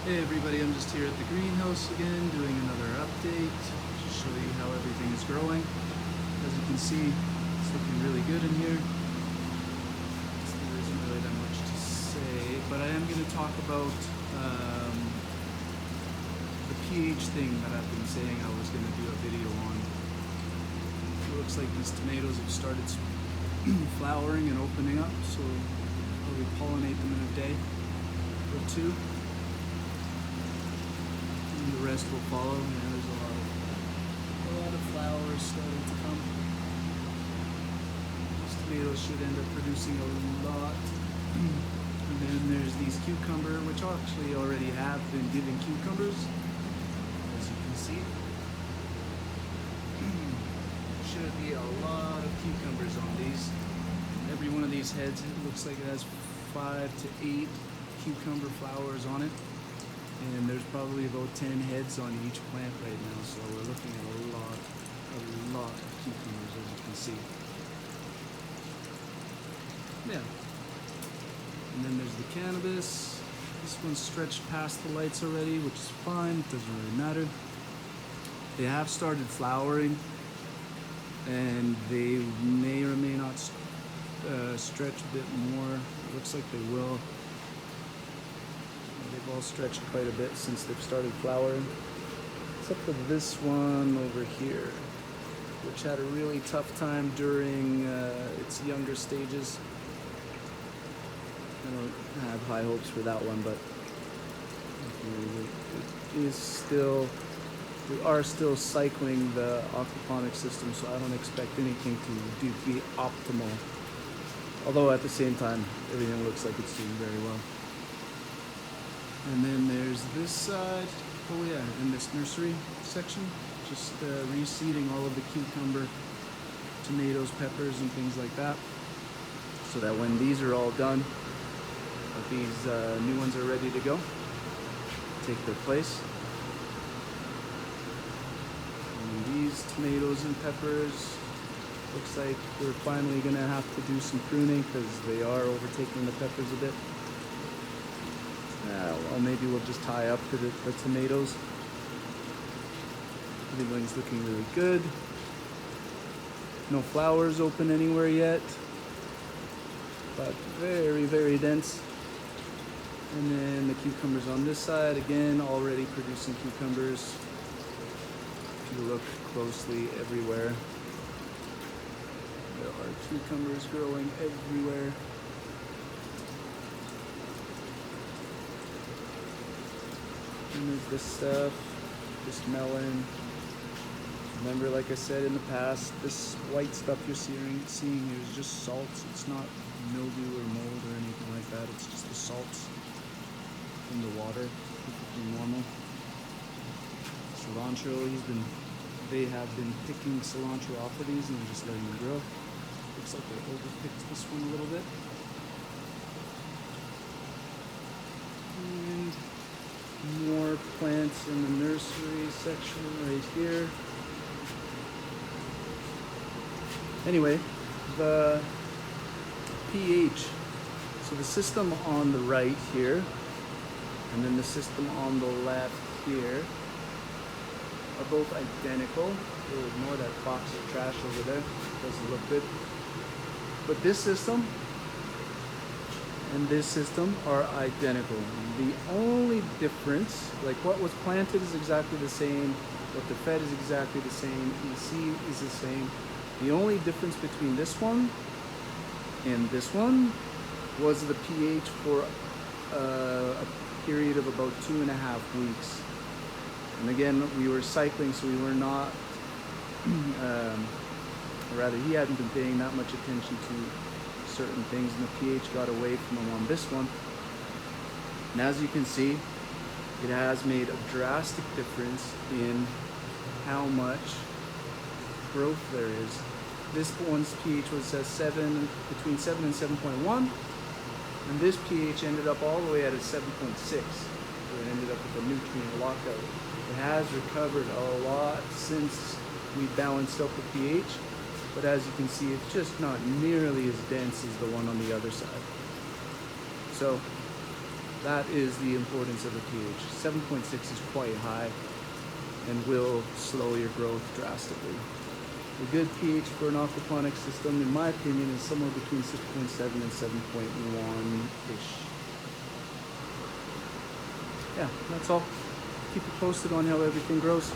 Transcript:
Hey everybody, I'm just here at the greenhouse again doing another update to show you how everything is growing. As you can see, it's looking really good in here. So there isn't really that much to say, but I am going to talk about the pH thing that I've been saying I was going to do a video on. It looks like these tomatoes have started flowering and opening up, so I'll probably pollinate them in a day or two. The rest will follow. Yeah, there's a lot of flowers starting to come. These tomatoes should end up producing a lot. And then there's these cucumber, which actually already have been giving cucumbers, as you can see. Should be a lot of cucumbers on these. Every one of these heads, it looks like it has 5 to 8 cucumber flowers on it. And there's probably about 10 heads on each plant right now, so we're looking at a lot of cucumbers, as you can see. Yeah. And then there's the cannabis. This one's stretched past the lights already, which is fine, it doesn't really matter. They have started flowering, and they may or may not stretch a bit more. It looks like they will. They've all stretched quite a bit since they've started flowering, except for this one over here, which had a really tough time during its younger stages. I don't have high hopes for that one, but it is still, we are still cycling the aquaponics system, so I don't expect anything to be optimal. Although at the same time, everything looks like it's doing very well. And then there's this side, oh yeah, in this nursery section, just reseeding all of the cucumber, tomatoes, peppers, and things like that, so that when these are all done, these new ones are ready to go, take their place. And these tomatoes and peppers, looks like we're finally gonna have to do some pruning because they are overtaking the peppers a bit. Well, maybe we'll just tie up to the tomatoes. Everything's looking really good. No flowers open anywhere yet, but very, very dense. And then the cucumbers on this side, again, already producing cucumbers. If you look closely everywhere, there are cucumbers growing everywhere. And there's this stuff, this melon. Remember, like I said in the past, this white stuff you're seeing here is just salts. It's not mildew or mold or anything like that. It's just the salts in the water, perfectly normal. Cilantro, they have been picking cilantro off of these and just letting them grow. Looks like they overpicked this one a little bit. And more plants in the nursery section right here. Anyway, the pH. So the system on the right here, and then the system on the left here, are both identical. We'll ignore that box of trash over there. Doesn't look good. But this system and this system are identical. The only difference, like what was planted is exactly the same, what the fed is exactly the same, EC is the same. The only difference between this one and this one was the pH for a period of about 2.5 weeks. And again, we were cycling, so we were not, or rather he hadn't been paying that much attention to certain things, and the pH got away from him on this one. And as you can see, it has made a drastic difference in how much growth there is. This one's pH was between 7 and 7.1, and this pH ended up all the way at a 7.6. So it ended up with a nutrient lockout. It has recovered a lot since we balanced out the pH, but as you can see, it's just not nearly as dense as the one on the other side. So That is the importance of the pH. 7.6 is quite high and will slow your growth drastically. A good pH for an aquaponics system, in my opinion, is somewhere between 6.7 and 7.1-ish. Yeah, that's all. Keep you posted on how everything grows.